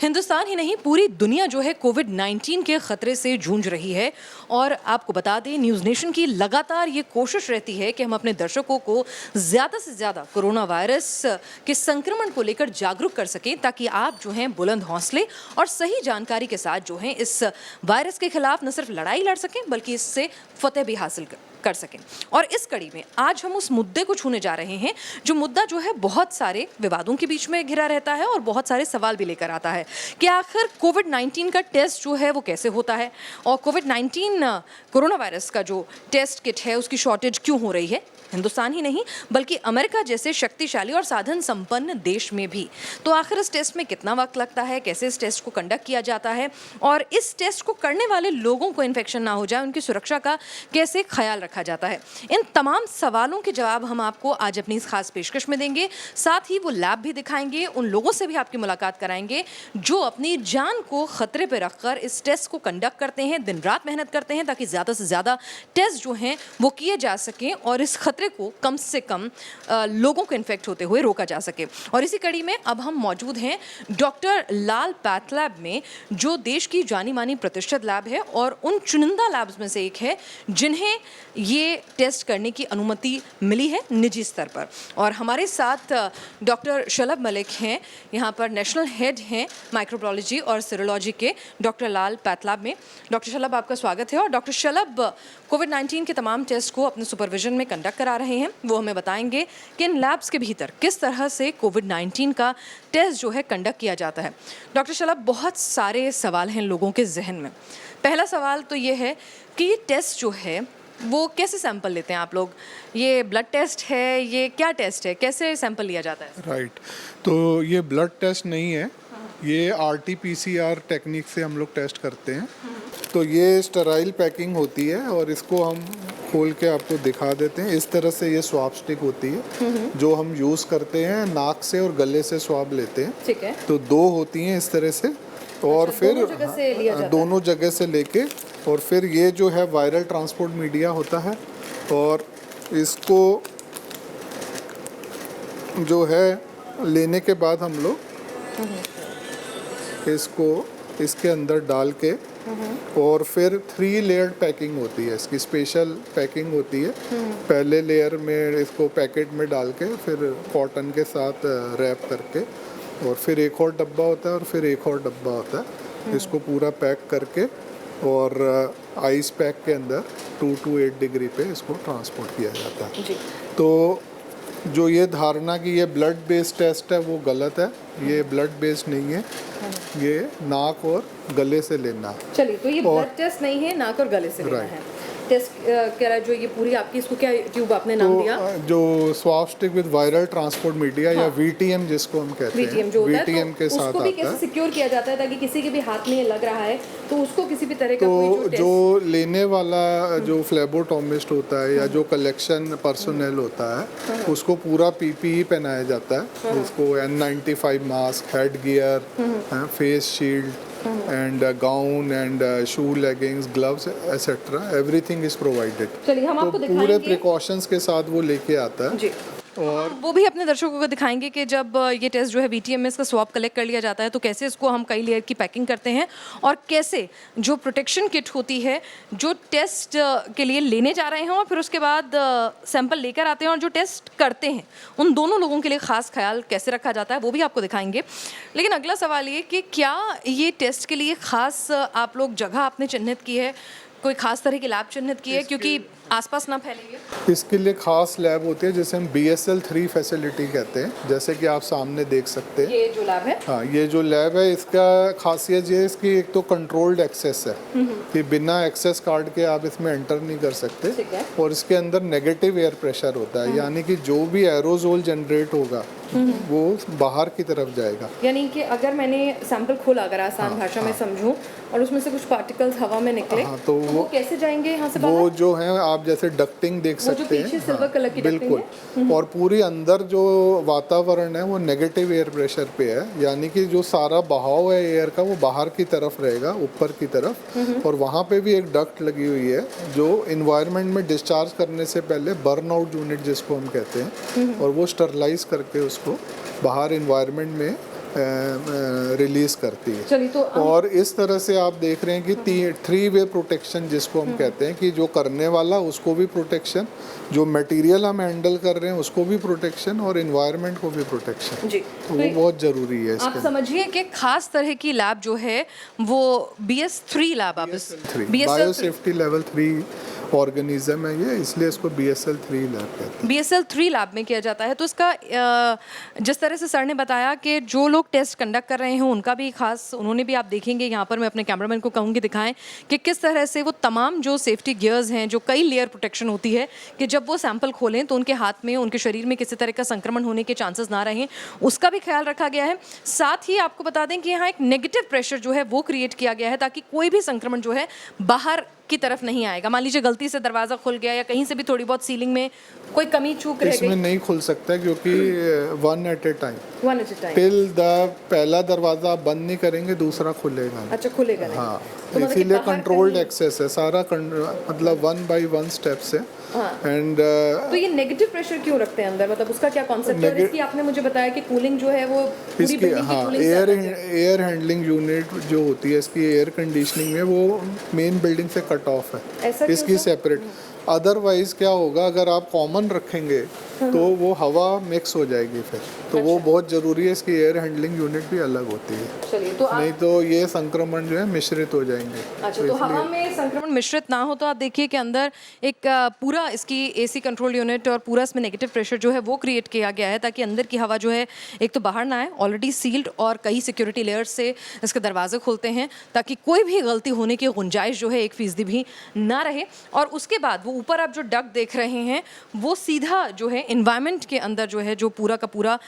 हिंदुस्तान ही नहीं पूरी दुनिया जो है कोविड-19 के खतरे से जूझ रही है। और आपको बता दें, न्यूज़ नेशन की लगातार ये कोशिश रहती है कि हम अपने दर्शकों को ज़्यादा से ज़्यादा कोरोना वायरस के संक्रमण को लेकर जागरूक कर सकें, ताकि आप जो हैं बुलंद हौसले और सही जानकारी के साथ जो हैं इस वायरस के खिलाफ न सिर्फ लड़ाई लड़ सकें बल्कि इससे फतेह भी हासिल कर सकें। और इस कड़ी में आज हम उस मुद्दे को छूने जा रहे हैं जो मुद्दा जो है बहुत सारे विवादों के बीच में घिरा रहता है और बहुत सारे सवाल भी लेकर आता है कि आखिर कोविड-19 का टेस्ट जो है वो कैसे होता है, और कोविड-19 कोरोना वायरस का जो टेस्ट किट है उसकी शॉर्टेज क्यों हो रही है हिंदुस्तान ही नहीं बल्कि अमेरिका जैसे शक्तिशाली और साधन संपन्न देश में भी। तो आखिर इस टेस्ट में कितना वक्त लगता है, कैसे इस टेस्ट को कंडक्ट किया जाता है, और इस टेस्ट को करने वाले लोगों को इन्फेक्शन ना हो जाए, उनकी सुरक्षा का कैसे ख्याल रखा जाता है, इन तमाम सवालों के जवाब हम आपको आज अपनी इस खास पेशकश में देंगे। साथ ही वो लैब भी दिखाएंगे, उन लोगों से भी आपकी मुलाकात कराएंगे जो अपनी जान को खतरे पर रखकर इस टेस्ट को कंडक्ट करते हैं, दिन रात मेहनत करते हैं ताकि ज़्यादा से ज़्यादा टेस्ट जो हैं वो किए जा सकें और इस खतरे को कम से कम लोगों को इन्फेक्ट होते हुए रोका जा सके। और इसी कड़ी में अब हम मौजूद हैं डॉक्टर लाल पैथ लैब में, जो देश की जानी मानी प्रतिष्ठित लैब है और उन चुनिंदा लैब्स में से एक है जिन्हें ये टेस्ट करने की अनुमति मिली है निजी स्तर पर। और हमारे साथ डॉक्टर शलभ मलिक हैं, यहाँ पर नेशनल हेड हैं माइक्रोबायोलॉजी और सीरोलॉजी के डॉक्टर लाल पैथ लैब में। डॉक्टर शलभ, आपका स्वागत है। और डॉक्टर शलभ कोविड-19 के तमाम टेस्ट को अपने सुपरविजन में कंडक्ट करा रहे हैं, वो हमें बताएंगे कि इन लैब्स के भीतर किस तरह से कोविड-19 का टेस्ट जो है कंडक्ट किया जाता है। डॉक्टर शलभ, बहुत सारे सवाल हैं लोगों के जहन में। पहला सवाल तो ये है कि ये टेस्ट जो है वो कैसे सैंपल लेते हैं आप लोग? ये ब्लड टेस्ट है, ये क्या टेस्ट है, कैसे सैंपल लिया जाता है? राइट, तो ये ब्लड टेस्ट नहीं है, ये RT-PCR टेक्निक से हम लोग टेस्ट करते हैं। तो ये स्टेराइल पैकिंग होती है और इसको हम खोल के आपको दिखा देते हैं। इस तरह से ये स्वाब स्टिक होती है जो हम यूज़ करते हैं, नाक से और गले से स्वाब लेते हैं। ठीक है। तो दो होती हैं इस तरह से, और फिर दोनों जगह से लेके, और फिर ये जो है वायरल ट्रांसपोर्ट मीडिया होता है, और इसको जो है लेने के बाद हम लोग इसको इसके अंदर डाल के, और फिर 3 लेयर्ड पैकिंग होती है, इसकी स्पेशल पैकिंग होती है। पहले लेयर में इसको पैकेट में डाल के, फिर कॉटन के साथ रैप करके, और फिर एक और डब्बा होता है और फिर एक और डब्बा होता है। इसको पूरा पैक करके और आइस पैक के अंदर 2 to 8 डिग्री पे इसको ट्रांसपोर्ट किया जाता है जी। तो जो ये धारणा कि ये ब्लड बेस्ड टेस्ट है वो गलत है, ये ब्लड बेस्ड नहीं है, ये नाक और गले से लेना। चलिए, तो ये ब्लड टेस्ट नहीं है, नाक और गले से लेना है। टेस्ट कह रहा है जो ये पूरी आपकी, इसको क्या ट्यूब आपने नाम दिया? जो swab stick with viral transport media, या VTM जिसको हम कहते हैं, VTM के साथ उसको भी कैसे सिक्योर किया जाता है ताकि किसी के भी हाथ में लग रहा है तो उसको किसी भी तरह का तो जो लेने वाला जो फ्लेबोटोमिस्ट होता है या जो कलेक्शन पर्सोनेल होता है उसको पूरा PPE पहनाया जाता है, उसको N95 mask, head gear, face shield and gown and shoe leggings, gloves etc. everything is provided। चलिए, हम आपको दिखाएंगे पूरे प्रिकॉशंस के साथ वो लेके आता है जी। और वो भी अपने दर्शकों को दिखाएंगे कि जब ये टेस्ट जो है VTM में इसका स्वैब कलेक्ट कर लिया जाता है तो कैसे इसको हम कई लेयर की पैकिंग करते हैं, और कैसे जो प्रोटेक्शन किट होती है जो टेस्ट के लिए लेने जा रहे हैं और फिर उसके बाद सैंपल लेकर आते हैं और जो टेस्ट करते हैं उन दोनों लोगों के लिए ख़ास ख्याल कैसे रखा जाता है वो भी आपको दिखाएंगे। लेकिन अगला सवाल ये कि क्या ये टेस्ट के लिए ख़ास आप लोग जगह आपने चिन्हित की है, कोई खास तरह की लैब चिन्हित की है क्योंकि आसपास ना फैलेंगे? इसके लिए खास लैब होती है जिसे हम BSL-3 फैसिलिटी कहते हैं, जैसे कि आप सामने देख सकते हैं। ये जो लैब है, हाँ, ये जो लैब है इसका खासियत ये है, इसकी एक तो कंट्रोल्ड एक्सेस है कि बिना एक्सेस कार्ड के आप इसमें एंटर नहीं कर सकते, और इसके अंदर नेगेटिव एयर प्रेशर होता है, यानी कि जो भी एरोजोल जनरेट होगा वो बाहर की तरफ जाएगा। यानी कि अगर मैंने सैंपल खोला, अगर आसान भाषा में समझूं, और उसमें से कुछ पार्टिकल्स हवा में निकले, तो वो कैसे जाएंगे यहाँ से बाहर? वो जो है आप जैसे डक्टिंग देख सकते हैं, सिल्वर कलर की बिल्कुल, और पूरी अंदर जो वातावरण है वो नेगेटिव एयर प्रेशर पे है, यानी कि जो सारा बहाव है एयर का वो बाहर की तरफ रहेगा, ऊपर की तरफ। और वहाँ पे भी एक डक्ट लगी हुई है जो इन्वायरमेंट में डिस्चार्ज करने से पहले बर्न आउट यूनिट जिसको हम कहते हैं, और वो स्टरलाइज करके उसको बाहर इन्वायरमेंट में रिलीज करती है। चलिए तो और इस तरह से आप देख रहे हैं कि 3 वे प्रोटेक्शन जिसको हम कहते हैं कि जो करने वाला उसको भी प्रोटेक्शन, जो मटेरियल हम हैंडल कर रहे हैं उसको भी प्रोटेक्शन और एनवायरनमेंट को भी प्रोटेक्शन, जी तो वो बहुत ज़रूरी है। आप समझिए कि खास तरह की लैब जो है वो BS3 लैब, आप बायो सेफ्टी लेवल 3 ऑर्गेनिज्म है ये, इसलिए इसको BSL-3 लैब कहते हैं। BSL-3 लैब में किया जाता है। तो इसका जिस तरह से सर ने बताया कि जो लोग टेस्ट कंडक्ट कर रहे हैं उनका भी खास, उन्होंने भी, आप देखेंगे यहाँ पर, मैं अपने कैमरामैन को कहूँगी दिखाएं कि किस तरह से वो तमाम जो सेफ्टी गियर्स हैं, जो कई लेयर प्रोटेक्शन होती है कि जब वो सैंपल खोलें तो उनके हाथ में, उनके शरीर में किसी तरह का संक्रमण होने के चांसेस ना रहें, उसका भी ख्याल रखा गया है। साथ ही आपको बता दें कि यहाँ एक नेगेटिव प्रेशर जो है वो क्रिएट किया गया है ताकि कोई भी संक्रमण जो है बाहर की तरफ नहीं आएगा। मान लीजिए गलती से दरवाज़ा खुल गया या कहीं से भी थोड़ी बहुत सीलिंग में कोई कमी चूक रह गई, इसमें नहीं खुल सकता क्योंकि 1 at a time till the पहला दरवाजा आप बंद नहीं करेंगे दूसरा खुलेगा। अच्छा, खुलेगा नहीं। हाँ, तो इसीलिए कंट्रोल्ड एक्सेस है सारा, मतलब 1 बाय 1 स्टेप्स है। एंड तो ये नेगेटिव प्रेशर क्यों रखते हैं अंदर, मतलब उसका क्या कॉन्सेप्ट है? और इसकी आपने मुझे बताया कि कूलिंग जो है वो पूरी इसकी, बिल्डिंग की हाँ, कूलिंग से अलग है। एयर हैंडलिंग यूनिट जो होती है इसकी एयर कंडीशनिंग में, वो मेन बिल्डिंग से कट ऑफ है, ऐसा क्यों इसकी सर? सेपरेट। अदरवाइज क्या होगा, अगर आप कॉमन रखेंगे तो वो हवा मिक्स हो जाएगी फिर, तो वो बहुत ज़रूरी है, इसकी एयर हैंडलिंग यूनिट भी अलग होती है। चलिए, तो नहीं तो ये संक्रमण जो है मिश्रित हो जाएंगे। अच्छा, तो हवा में संक्रमण मिश्रित ना हो तो आप देखिए कि अंदर एक पूरा इसकी AC कंट्रोल यूनिट और पूरा इसमें नेगेटिव प्रेशर जो है वो क्रिएट किया गया है ताकि अंदर की हवा जो है एक तो बाहर ना आए, ऑलरेडी सील्ड, और कई सिक्योरिटी लेयर्स से इसके दरवाजे खुलते हैं ताकि कोई भी गलती होने की गुंजाइश जो है 1% भी ना रहे। और उसके बाद वो ऊपर आप जो डक्ट देख रहे हैं वो सीधा जो है एनवायरनमेंट के अंदर जो है, जो पूरा का पूरा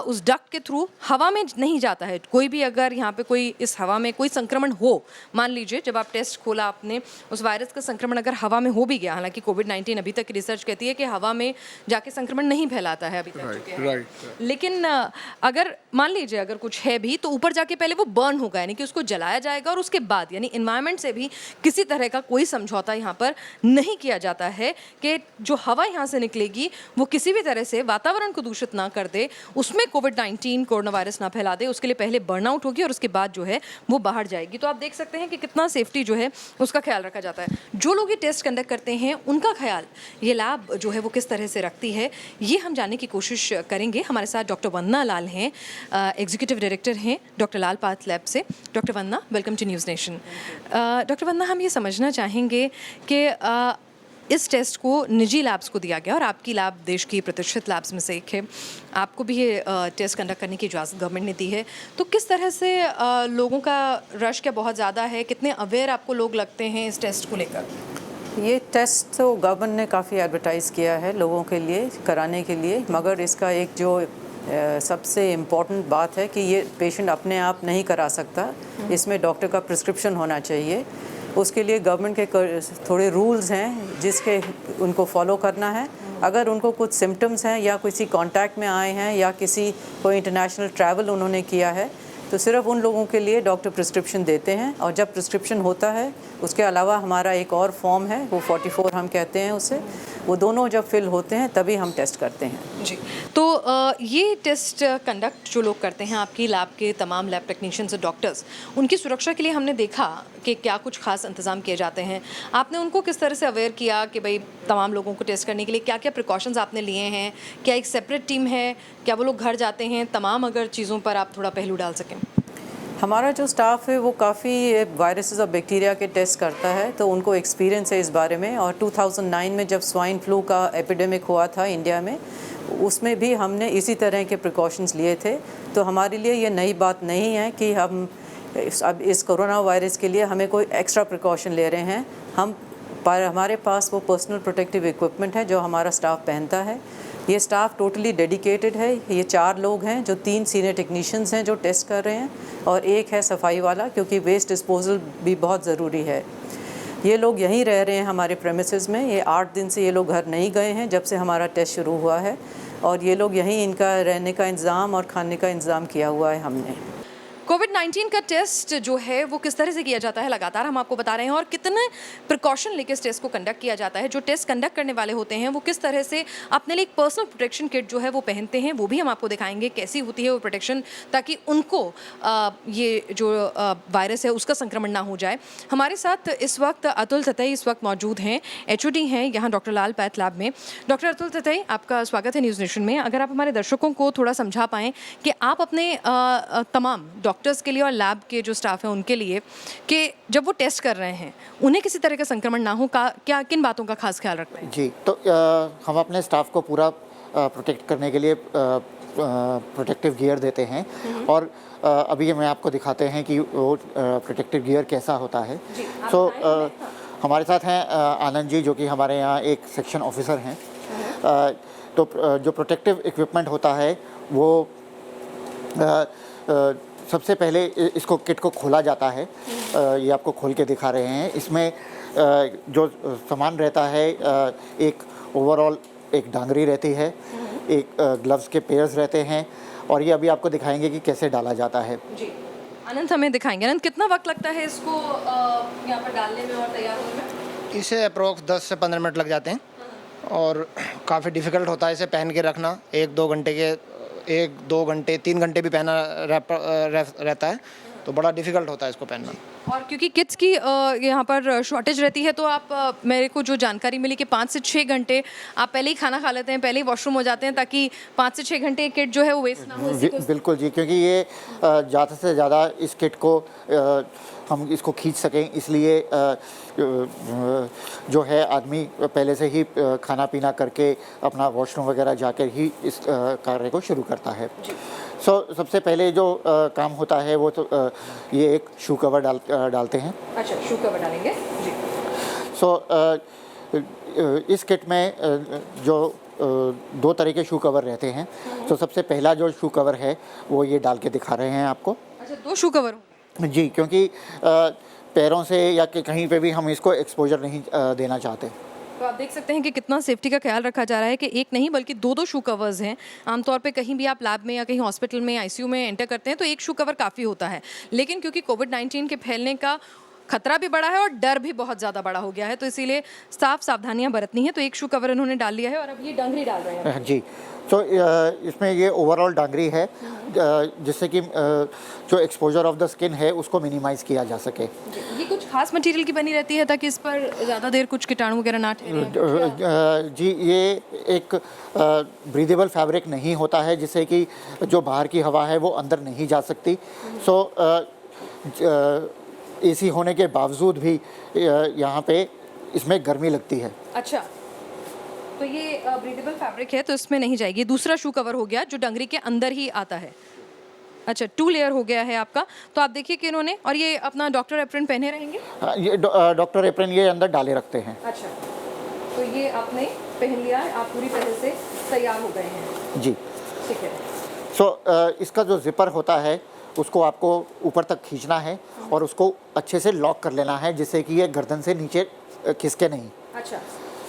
उस डक्ट के थ्रू हवा में नहीं जाता है। कोई भी अगर यहाँ पे कोई इस हवा में कोई संक्रमण हो, मान लीजिए जब आप टेस्ट खोला आपने, उस वायरस का संक्रमण अगर हवा में हो भी गया, हालांकि कोविड-19 अभी तक रिसर्च कहती है कि हवा में जाके संक्रमण नहीं फैलाता है अभी तक, राइट। लेकिन अगर मान लीजिए अगर कुछ है भी तो ऊपर जाके पहले वो बर्न होगा, यानी कि उसको जलाया जाएगा, और उसके बाद यानी एनवायरनमेंट से भी किसी तरह का कोई समझौता यहाँ पर नहीं किया जाता है कि जो हवा यहाँ से निकलेगी वो किसी भी तरह से वातावरण को दूषित ना कर दे, उसमें कोविड-19 कोरोना वायरस ना फैला दे। उसके लिए पहले बर्न आउट होगी और उसके बाद जो है वो बाहर जाएगी। तो आप देख सकते हैं कि कितना सेफ्टी जो है उसका ख्याल रखा जाता है। जो लोग ये टेस्ट कंडक्ट करते हैं उनका ख्याल ये लैब जो है वो किस तरह से रखती है, ये हम जानने की कोशिश करेंगे। हमारे साथ डॉक्टर वंदना लाल हैं, एग्जीक्यूटिव डायरेक्टर हैं डॉक्टर लाल पाथ लैब से। Doctor Vandana, welcome to News Nation. Doctor Vandana, हम ये समझना चाहेंगे कि इस टेस्ट को निजी लैब्स को दिया गया और आपकी लैब देश की प्रतिष्ठित लैब्स में से एक है, आपको भी ये टेस्ट कंडक्ट करने की इजाज़त गवर्नमेंट ने दी है, तो किस तरह से लोगों का रश क्या बहुत ज़्यादा है, कितने अवेयर आपको लोग लगते हैं इस टेस्ट को लेकर? ये टेस्ट तो गवर्नमेंट ने काफ़ी एडवर्टाइज़ किया है लोगों के लिए कराने के लिए, मगर इसका एक जो सबसे इम्पॉर्टेंट बात है कि ये पेशेंट अपने आप नहीं करा सकता, इसमें डॉक्टर का प्रिस्क्रिप्शन होना चाहिए। उसके लिए गवर्नमेंट के थोड़े रूल्स हैं जिसके उनको फॉलो करना है। अगर उनको कुछ सिम्टम्स हैं या किसी कांटेक्ट में आए हैं या किसी कोई इंटरनेशनल ट्रैवल उन्होंने किया है, तो सिर्फ उन लोगों के लिए डॉक्टर प्रिस्क्रिप्शन देते हैं। और जब प्रिस्क्रिप्शन होता है उसके अलावा हमारा एक और फॉर्म है, वो 44 हम कहते हैं उसे, वो दोनों जब फिल होते हैं तभी हम टेस्ट करते हैं। जी, तो ये टेस्ट कंडक्ट जो लोग करते हैं आपकी लैब के तमाम लैब टेक्नीशियंस और डॉक्टर्स, उनकी सुरक्षा के लिए हमने देखा कि क्या कुछ खास इंतजाम किए जाते हैं। आपने उनको किस तरह से अवेयर किया कि भाई तमाम लोगों को टेस्ट करने के लिए क्या क्या प्रिकॉशंस आपने लिए हैं? क्या एक सेपरेट टीम है? क्या वो लोग घर जाते हैं? तमाम अगर चीज़ों पर आप थोड़ा पहलू डाल सकें। हमारा जो स्टाफ है वो काफ़ी वायरसेस और बैक्टीरिया के टेस्ट करता है, तो उनको एक्सपीरियंस है इस बारे में। और 2009 में जब स्वाइन फ्लू का एपिडेमिक हुआ था इंडिया में, उसमें भी हमने इसी तरह के प्रिकॉशंस लिए थे। तो हमारे लिए ये नई बात नहीं है कि हम अब इस कोरोना वायरस के लिए हमें कोई एक्स्ट्रा प्रिकॉशन ले रहे हैं। हमारे पास वो पर्सनल प्रोटेक्टिव इक्विपमेंट है जो हमारा स्टाफ पहनता है। ये स्टाफ टोटली डेडिकेटेड है। ये 4 लोग हैं, जो 3 सीनियर टेक्नीशियंस हैं जो टेस्ट कर रहे हैं, और एक है सफाई वाला, क्योंकि वेस्ट डिस्पोजल भी बहुत ज़रूरी है। ये लोग यहीं रह रहे हैं हमारे प्रेमिसेस में। ये 8 दिन से ये लोग घर नहीं गए हैं जब से हमारा टेस्ट शुरू हुआ है, और ये लोग यहीं, इनका रहने का इंतज़ाम और खाने का इंतज़ाम किया हुआ है हमने। कोविड-19 का टेस्ट जो है वो किस तरह से किया जाता है लगातार हम आपको बता रहे हैं और कितने प्रिकॉशन लेके इस टेस्ट को कंडक्ट किया जाता है। जो टेस्ट कंडक्ट करने वाले होते हैं वो किस तरह से अपने लिए एक पर्सनल प्रोटेक्शन किट जो है वो पहनते हैं, वो भी हम आपको दिखाएंगे कैसी होती है वो प्रोटेक्शन, ताकि उनको ये जो वायरस है उसका संक्रमण ना हो जाए। हमारे साथ इस वक्त अतुल ततई इस वक्त मौजूद हैं, HOD हैं यहाँ डॉक्टर लाल पैथ लैब में। डॉक्टर अतुल ततई, आपका स्वागत है न्यूज़ नेशन में। अगर आप हमारे दर्शकों को थोड़ा समझा पाएँ कि आप अपने तमाम डॉक्टर्स के लिए और लैब के जो स्टाफ हैं उनके लिए कि जब वो टेस्ट कर रहे हैं उन्हें किसी तरह का संक्रमण ना हो, क्या किन बातों का खास ख्याल रखते हैं? जी, तो हम अपने स्टाफ को पूरा प्रोटेक्ट करने के लिए प्रोटेक्टिव गियर देते हैं और अभी मैं आपको दिखाते हैं कि वो प्रोटेक्टिव गियर कैसा होता है। सो हमारे साथ हैं आनंद जी, जो कि हमारे यहाँ एक सेक्शन ऑफिसर हैं। तो जो प्रोटेक्टिव इक्विपमेंट होता है वो सबसे पहले इसको किट को खोला जाता है। ये आपको खोल के दिखा रहे हैं। इसमें जो सामान रहता है, एक ओवरऑल एक डांगरी रहती है, एक ग्लव्स के पेयर्स रहते हैं और ये अभी आपको दिखाएंगे कि कैसे डाला जाता है। जी, आनंद हमें दिखाएंगे। आनंद, कितना वक्त लगता है इसको यहाँ पर डालने में और तैयार होने में? इसे अप्रोक्स 10 से 15 मिनट लग जाते हैं और काफ़ी डिफ़िकल्ट होता है इसे पहन के रखना। 1-2 घंटे 3 घंटे भी पहना रहता है, तो बड़ा डिफ़िकल्ट होता है इसको पहनना। और क्योंकि किट्स की यहाँ पर शॉर्टेज रहती है, तो आप मेरे को जो जानकारी मिली कि 5 से 6 घंटे आप पहले ही खाना खा लेते हैं, पहले ही वॉशरूम हो जाते हैं, ताकि 5 से 6 घंटे किट जो है वो वेस्ट ना हो। बिल्कुल जी, क्योंकि ये ज़्यादा से ज़्यादा इस किट को हम इसको खींच सकें, इसलिए जो है आदमी पहले से ही खाना पीना करके अपना वॉशरूम वगैरह जाकर ही इस कार्य को शुरू करता है। सबसे पहले जो काम होता है वो तो ये एक शू कवर डालते हैं। अच्छा, शू कवर डालेंगे जी। इस किट में जो 2 तरह के शू कवर रहते हैं। सबसे पहला जो शू कवर है वो ये डाल के दिखा रहे हैं आपको। अच्छा, 2 शू कवर जी, क्योंकि पैरों से या कहीं पे भी हम इसको एक्सपोजर नहीं देना चाहते। तो आप देख सकते हैं कि कितना सेफ्टी का ख्याल रखा जा रहा है कि एक नहीं बल्कि 2-2 शू कवर्स हैं। आमतौर पे कहीं भी आप लैब में या कहीं हॉस्पिटल में ICU में एंटर करते हैं तो एक शू कवर काफ़ी होता है, लेकिन क्योंकि कोविड-19 के फैलने का खतरा भी बढ़ा है और डर भी बहुत ज़्यादा बड़ा हो गया है, तो इसीलिए सावधानियां बरतनी है। तो एक शू कवर इन्होंने डाल लिया है और अब ये डंगरी डाल रहे हैं। जी, तो इसमें ये ओवरऑल डांगरी है जिससे कि जो एक्सपोजर ऑफ द स्किन है उसको मिनिमाइज़ किया जा सके। ये कुछ खास मटेरियल की बनी रहती है ताकि इस पर ज़्यादा देर कुछ कीटाणु वगैरह ना ठहरे? जी, ये एक ब्रीदेबल फैब्रिक नहीं होता है जिससे कि जो बाहर की हवा है वो अंदर नहीं जा सकती। AC होने के बावजूद भी यहाँ पे इसमें गर्मी लगती है। अच्छा, तो ये ब्रीदेबल फैब्रिक है तो इसमें नहीं जाएगी। दूसरा शू कवर हो गया जो डंगरी के अंदर ही आता है। अच्छा, 2 लेयर हो गया है आपका। तो आप देखिए कि इन्होंने, और ये अपना डॉक्टर एप्रन पहने रहेंगे। ये डॉक्टर एप्रन ये अंदर डाले रखते हैं। अच्छा, तो ये आपने पहन लिया है, आप पूरी तरह से तैयार हो गए हैं। जी, ठीक है। इसका जो जिपर होता है उसको आपको ऊपर तक खींचना है और उसको अच्छे से लॉक कर लेना है जिससे कि ये गर्दन से नीचे खिसके नहीं। अच्छा,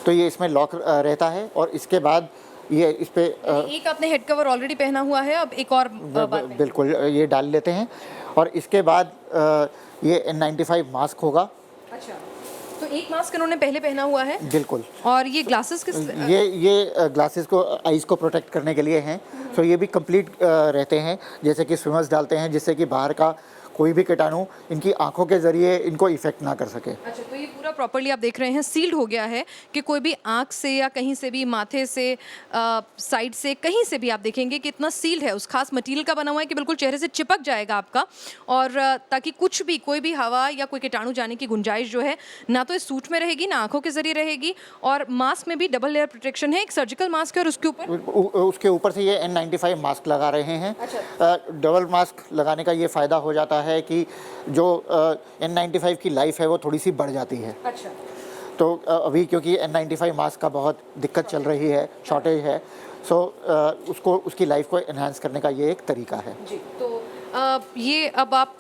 तो ये इसमें लॉक रहता है और इसके बाद ये इस पे एक आपने हेड कवर ऑलरेडी पहना हुआ है, अब एक और बिल्कुल ये डाल लेते हैं और इसके बाद ये N95 मास्क होगा। अच्छा, तो एक मास्क इन्होंने पहले पहना हुआ है। बिल्कुल। और ये ग्लासेस किस? ये ग्लासेस को, आइज़ को प्रोटेक्ट करने के लिए हैं। तो ये भी कंप्लीट रहते हैं, जैसे कि स्विमर्स डालते हैं जिससे कि बाहर का कोई भी कीटाणु इनकी आंखों के ज़रिए इनको इफ़ेक्ट ना कर सके। अच्छा, तो ये पूरा प्रॉपर्ली आप देख रहे हैं सील्ड हो गया है कि कोई भी आंख से या कहीं से भी, माथे से, साइड से, कहीं से भी आप देखेंगे कि इतना सील्ड है, उस खास मटेरियल का बना हुआ है कि बिल्कुल चेहरे से चिपक जाएगा आपका, और ताकि कुछ भी, कोई भी हवा या कोई कीटाणु जाने की गुंजाइश जो है ना तो इस सूट में रहेगी ना आंखों के जरिए रहेगी। और मास्क में भी डबल लेयर प्रोटेक्शन है, एक सर्जिकल मास्क है और उसके ऊपर से ये N95 मास्क लगा रहे हैं। अच्छा। डबल मास्क लगाने का ये फ़ायदा हो जाता है कि जो N95 की लाइफ है वो थोड़ी सी बढ़ जाती है। अच्छा, तो अभी क्योंकि N95 मास्क का बहुत दिक्कत चल रही है, शॉर्टेज है, उसकी लाइफ को एनहांस करने का ये एक तरीका है। जी। तो ये अब आप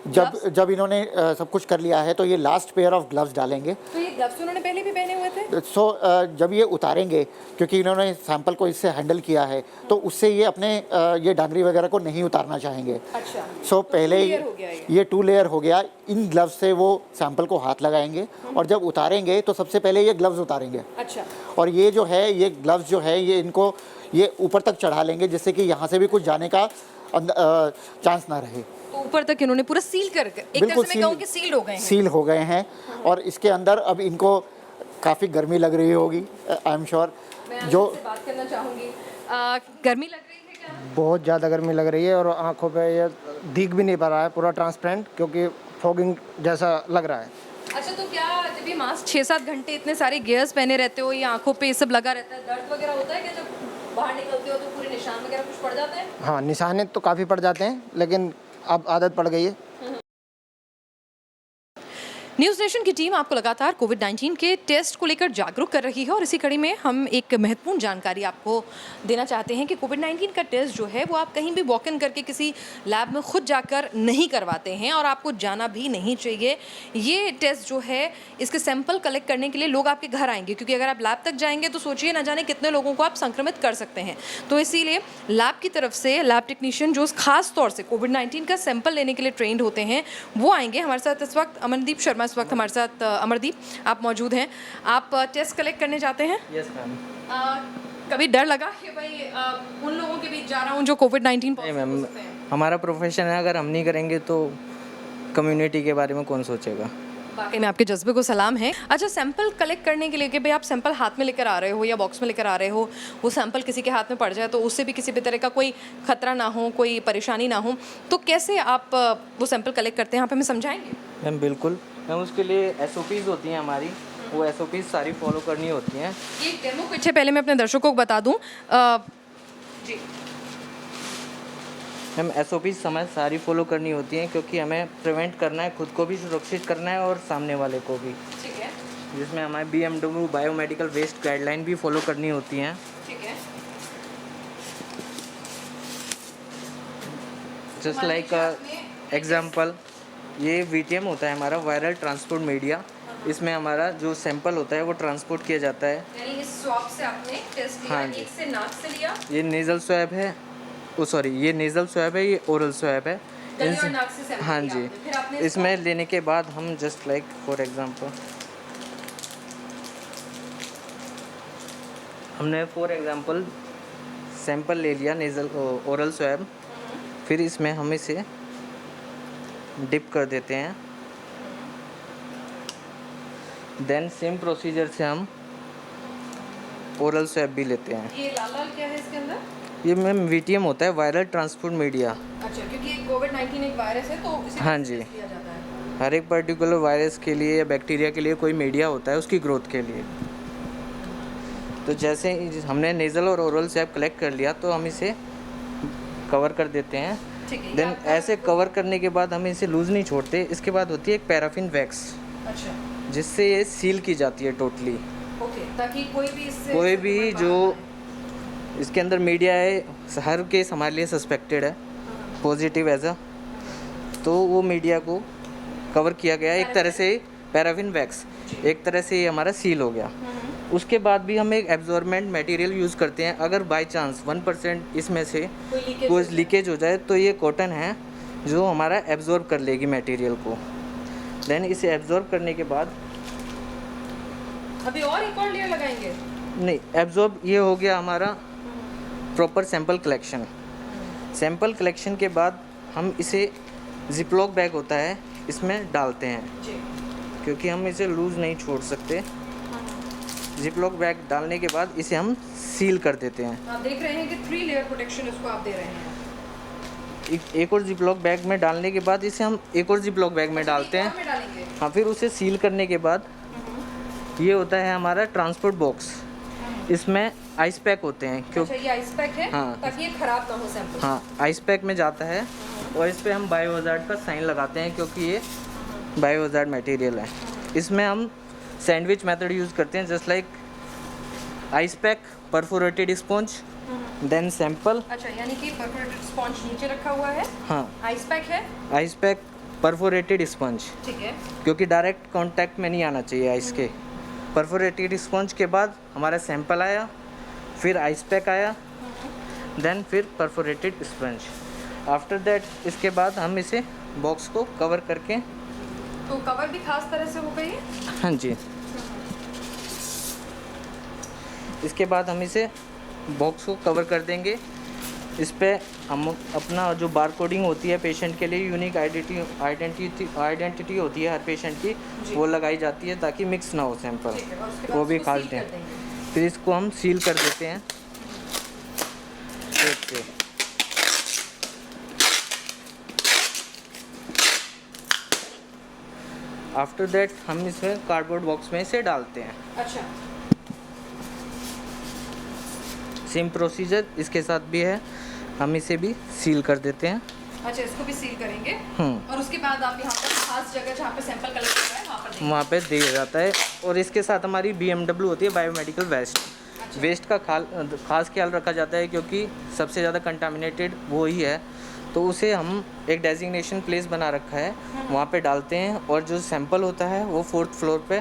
जब इन्होंने सब कुछ कर लिया है तो ये लास्ट पेयर ऑफ ग्लव्स डालेंगे। तो ये ग्लव्स उन्होंने पहले भी पहने हुए थे? जब ये उतारेंगे, क्योंकि इन्होंने सैंपल को इससे हैंडल किया है, तो उससे ये अपने ये डांगरी वगैरह को नहीं उतारना चाहेंगे। अच्छा। पहले layer हो गया ये 2 लेयर हो गया। इन ग्लव्स से वो सैंपल को हाथ लगाएंगे और जब उतारेंगे तो सबसे पहले ये ग्लव्स उतारेंगे। अच्छा। और ये जो है, ये ग्लव्स जो है, ये इनको ये ऊपर तक चढ़ा लेंगे जिससे कि यहाँ से भी कुछ जाने का चांस ना रहे। तो ऊपर तक इन्होंने पूरा सील कर, एक तरह से मैं कहूँ कि सील हो गए हैं। सील हो गए हैं। और इसके अंदर अब इनको काफ़ी गर्मी लग रही होगी, आई एम श्योर। जो बात करना चाहूँगी, गर्मी लग रही है क्या? बहुत ज़्यादा गर्मी लग रही है और आंखों पे ये दिख भी नहीं पा रहा है पूरा ट्रांसपेरेंट, क्योंकि फॉगिंग जैसा लग रहा है। अच्छा, तो क्या जब ये मास्क 6-7 घंटे इतने सारे गियर्स पहने रहते हो, ये आंखों पे ये सब लगा रहता है, दर्द वगैरह होता है क्या? जब बाहर निकलते हो तो पूरे निशान वगैरह कुछ पड़ जाते हैं? हाँ, निशाने तो काफ़ी पड़ जाते हैं, लेकिन अब आदत पड़ गई है। न्यूज़ नेशन की टीम आपको लगातार कोविड-19 के टेस्ट को लेकर जागरूक कर रही है और इसी कड़ी में हम एक महत्वपूर्ण जानकारी आपको देना चाहते हैं कि कोविड-19 का टेस्ट जो है वो आप कहीं भी वॉक इन करके किसी लैब में खुद जाकर नहीं करवाते हैं और आपको जाना भी नहीं चाहिए। ये टेस्ट जो है, इसके सैंपल कलेक्ट करने के लिए लोग आपके घर आएंगे, क्योंकि अगर आप लैब तक जाएंगे तो सोचिए ना जाने कितने लोगों को आप संक्रमित कर सकते हैं। तो इसीलिए लैब की तरफ से लैब टेक्नीशियन जो खास तौर से कोविड-19 का सैंपल लेने के लिए ट्रेंड होते हैं वो आएंगे हमारे साथ। इस वक्त अमरदीप शर्मा इस वक्त हमारे साथ। अमरदीप, आप मौजूद हैं, आप टेस्ट कलेक्ट करने जाते हैं? Yes ma'am. कभी डर लगा कि भाई उन लोगों के बीच जा रहा हूँ जो कोविड-19 नहीं मैम, हमारा प्रोफेशन है, अगर हम नहीं करेंगे तो कम्युनिटी के बारे में कौन सोचेगा। वाकई में आपके जज्बे को सलाम है। अच्छा, सैंपल कलेक्ट करने के लिए कि भाई आप सैंपल हाथ में लेकर आ रहे हो या बॉक्स में लेकर आ रहे हो, वो सैंपल किसी के हाथ में पड़ जाए तो उससे भी किसी भी तरह का कोई खतरा ना हो, कोई परेशानी ना हो, तो कैसे आप वो सैंपल कलेक्ट करते हैं, यहाँ पे हमें समझाएंगे? मैम बिल्कुल मैम, उसके लिए SOPs होती हैं हमारी, वो SOPs सारी फॉलो करनी होती हैं। ये डेमो पीछे पहले मैं अपने दर्शकों को बता दूँ जी मैम, SOPs हमें सारी फॉलो करनी होती हैं, क्योंकि हमें प्रिवेंट करना है, खुद को भी सुरक्षित करना है और सामने वाले को भी। ठीक है। जिसमें हमारे BMW बायोमेडिकल वेस्ट गाइडलाइन भी फॉलो करनी होती हैं। ठीक है। जस्ट लाइक एग्जाम्पल, ये VTM होता है हमारा, वायरल ट्रांसपोर्ट मीडिया। इसमें हमारा जो सैंपल होता है वो ट्रांसपोर्ट किया जाता है। यानी इस स्वैब से आपने टेस्ट लिया, हाँ जी। एक से नाक से लिया, ये नेज़ल स्वैब है, सॉरी ये नेज़ल स्वैब है, ये ओरल स्वैब है। गले और नाक से सैंपल हाँ लिया जी, आपने। फिर आपने इसमें लेने के बाद हम जस्ट लाइक फॉर एग्जांपल हमने सैंपल ले लिया नेज़ल ओरल स्वैब, फिर इसमें हम इसे डिप कर देते हैं। देन सेम प्रोसीजर से हम ओरल स्वैब भी लेते हैं। ये लाल लाल क्या है इसके अंदर? ये मैम VTM होता है, वायरल ट्रांसपोर्ट मीडिया। अच्छा, क्योंकि कोविड-19 एक वायरस है तो इसे हाँ जी। लिया जाता है। हर एक पर्टिकुलर वायरस के लिए या बैक्टीरिया के लिए कोई मीडिया होता है उसकी ग्रोथ के लिए। तो जैसे ही हमने नेज़ल और ओरल स्वैब कलेक्ट कर लिया तो हम इसे कवर कर देते हैं। ठीक है। देन ऐसे कवर करने के बाद हम इसे लूज़ नहीं छोड़ते। इसके बाद होती है एक पैराफिन वैक्स, अच्छा, जिससे ये सील की जाती है टोटली। ओके, ताकि कोई भी इससे कोई भी जो इसके अंदर मीडिया है, हर केस हमारे लिए सस्पेक्टेड है पॉजिटिव एज अ, तो वो मीडिया को कवर किया गया एक तरह से, पैराफिन वैक्स एक तरह से ये हमारा सील हो गया। उसके बाद भी हम एक एब्जॉर्बेंट मटेरियल यूज़ करते हैं। अगर बाय चांस 1% इसमें से कोई लीकेज हो जाए तो ये कॉटन है जो हमारा एब्जॉर्ब कर लेगी मटेरियल को। देन इसे एब्जॉर्ब करने के बाद अभी और एक और लेयर लगाएंगे? नहीं, एब्जॉर्ब ये हो गया हमारा proper sample collection. Sample collection के बाद हम इसे जिपलॉक बैग होता है इसमें डालते हैं, जी। क्योंकि हम इसे लूज़ नहीं छोड़ सकते। जिपलॉक बैग डालने के बाद इसे हम सील कर देते हैं। आप देख रहे हैं कि 3 लेयर प्रोटेक्शन इसको आप दे रहे हैं। एक और जिपलॉक बैग में डालने के बाद इसे हम एक और जिपलॉक बैग में डालते हैं। डालेंगे। हाँ, फिर उसे सील करने के बाद ये होता है हमारा ट्रांसपोर्ट बॉक्स। इसमें आइस पैक होते हैं अच्छा, क्योंकि ये आइस पैक है, हाँ। ताकि ये खराब ना हो सैंपल। हाँ, आइस पैक में जाता है और इस पे हम बायोहजार्ड का साइन लगाते हैं, क्योंकि ये बायोहजार्ड मटेरियल है। इसमें हम सैंडविच मेथड यूज़ करते हैं, just like ice pack, perforated sponge, then sample. अच्छा, यानी कि परफोरेटेड स्पॉन्ज नीचे रखा हुआ है, हाँ, आइस पैक है, आइस पैक परफोरेटेड स्पंज, ठीक है। क्योंकि डायरेक्ट कांटेक्ट में नहीं आना चाहिए आइस के। परफोरेटेड स्पंज के बाद हमारा सैंपल आया, फिर आइस पैक आया, देन फिर परफोरेटेड स्पंज। आफ्टर दैट इसके बाद हम इसे बॉक्स को कवर करके, तो कवर भी खास तरह से हो गई है। हाँ जी, इसके बाद हम इसे बॉक्स को कवर कर देंगे। इस पे हम अपना जो बार कोडिंग होती है पेशेंट के लिए, यूनिक आइडेंटिटी होती है हर पेशेंट की, वो लगाई जाती है ताकि मिक्स ना हो सैंपल, वो भी खास दें। फिर इसको हम सील कर देते हैं टेप से। आफ्टर दैट हम इसमें कार्डबोर्ड बॉक्स में इसे डालते हैं। अच्छा, सेम प्रोसीजर इसके साथ भी है, हम इसे भी सील कर देते हैं। अच्छा, इसको भी सील करेंगे और उसके बाद आप यहाँ पर खास जगह जहाँ पे सैंपल कलेक्ट हो रहा है वहाँ पर देंगे। वहाँ पे दिया जाता है। और इसके साथ हमारी BMW होती है, बायोमेडिकल वेस्ट। वेस्ट का खास ख्याल रखा जाता है क्योंकि सबसे ज़्यादा कंटामिनेटेड वो ही है, तो उसे हम एक डेजिग्नेशन प्लेस बना रखा है, वहाँ पे डालते हैं और जो सैंपल होता है वो 4th फ्लोर पे,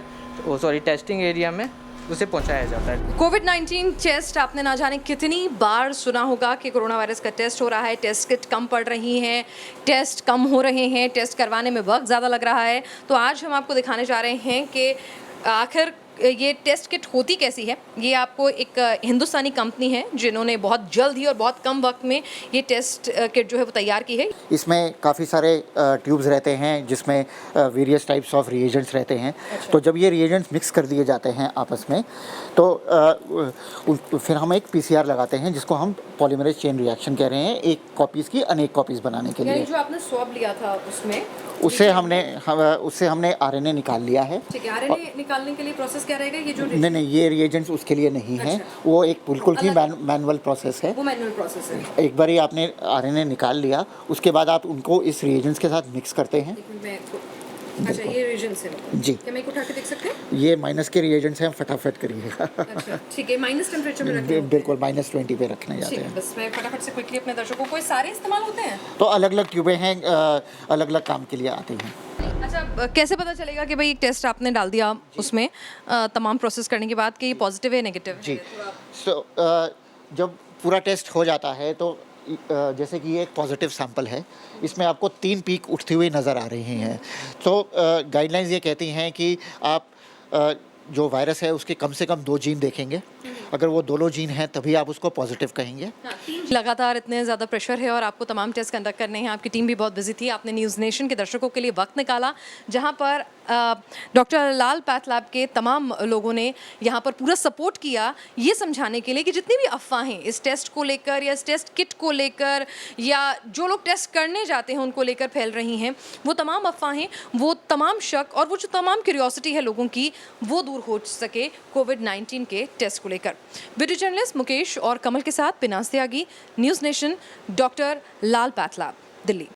टेस्टिंग एरिया में उसे पहुँचाया जाता है। कोविड-19 टेस्ट आपने ना जाने कितनी बार सुना होगा कि कोरोना वायरस का टेस्ट हो रहा है, टेस्ट किट कम पड़ रही हैं, टेस्ट कम हो रहे हैं, टेस्ट करवाने में वक्त ज़्यादा लग रहा है। तो आज हम आपको दिखाने जा रहे हैं कि आखिर ये टेस्ट किट होती कैसी है। ये आपको एक हिंदुस्तानी कंपनी है जिन्होंने बहुत जल्द ही और बहुत कम वक्त में ये टेस्ट किट जो है वो तैयार की है। इसमें काफ़ी सारे ट्यूब्स रहते हैं जिसमें वेरियस टाइप्स ऑफ रिएजेंट्स रहते हैं। तो जब ये रिएजेंट्स मिक्स कर दिए जाते हैं आपस में तो फिर हम एक PCR लगाते हैं जिसको हम पॉलीमरेज चेन रिएक्शन कह रहे हैं, एक कॉपीज़ की अनेक कॉपीज़ बनाने के लिए। जो आपने स्वैब लिया था उससे हमने RNA निकाल लिया है। ठीक है, RNA निकालने के लिए प्रोसेस क्या रहेगा? ये जो नहीं, ये रिएजेंट्स उसके लिए नहीं है, वो एक बिल्कुल ही मैनुअल प्रोसेस है। वो मैनुअल प्रोसेस है। एक बार ही आपने RNA निकाल लिया, उसके बाद आप उनको इस रिएजेंट्स के साथ मिक्स करते हैं। अच्छा, ये रिएजेंट्स है जी। क्या मैं उठा के देख सकते हैं? ये माइनस के रिएजेंट्स हैं, फटाफट करिएगा। अच्छा, ठीक है, माइनस टेम्परेचर में रखते हैं। बिल्कुल -20 पे रखने जाते ठीक है, हैं। बस मैं फटाफट से क्विकली अपने दर्शकों को, सारे इस्तेमाल होते हैं? तो अलग अलग ट्यूबें हैं, अलग अलग काम के लिए आती हैं। अच्छा, कैसे पता चलेगा कि भाई एक टेस्ट आपने डाल दिया उसमें तमाम प्रोसेस करने के बाद कि ये पॉजिटिव है नेगेटिव? जी, जब पूरा टेस्ट हो जाता है तो जैसे कि ये एक पॉजिटिव सैंपल है, इसमें आपको 3 पीक उठती हुई नज़र आ रही हैं। तो गाइडलाइंस ये कहती हैं कि आप जो वायरस है उसके कम से कम 2 जीन देखेंगे, अगर वो दोनों जीन हैं तभी आप उसको पॉजिटिव कहेंगे। लगातार इतने ज़्यादा प्रेशर है और आपको तमाम टेस्ट कंडक्ट करने हैं, आपकी टीम भी बहुत बिजी थी, आपने न्यूज़ नेशन के दर्शकों के लिए वक्त निकाला जहां पर डॉक्टर लाल पैथ लैब के तमाम लोगों ने यहाँ पर पूरा सपोर्ट किया ये समझाने के लिए कि जितनी भी अफवाहें इस टेस्ट को लेकर या इस टेस्ट किट को लेकर या जो लोग टेस्ट करने जाते हैं उनको लेकर फैल रही हैं, वो तमाम अफवाहें, वो तमाम शक और वो जो तमाम क्यूरियोसिटी है लोगों की, वो दूर हो सके कोविड-19 के टेस्ट को लेकर। वीडियो जर्नलिस्ट मुकेश और कमल के साथ पिनास त्यागी, न्यूज़ नेशन, डॉक्टर लाल पैथ लैब, दिल्ली।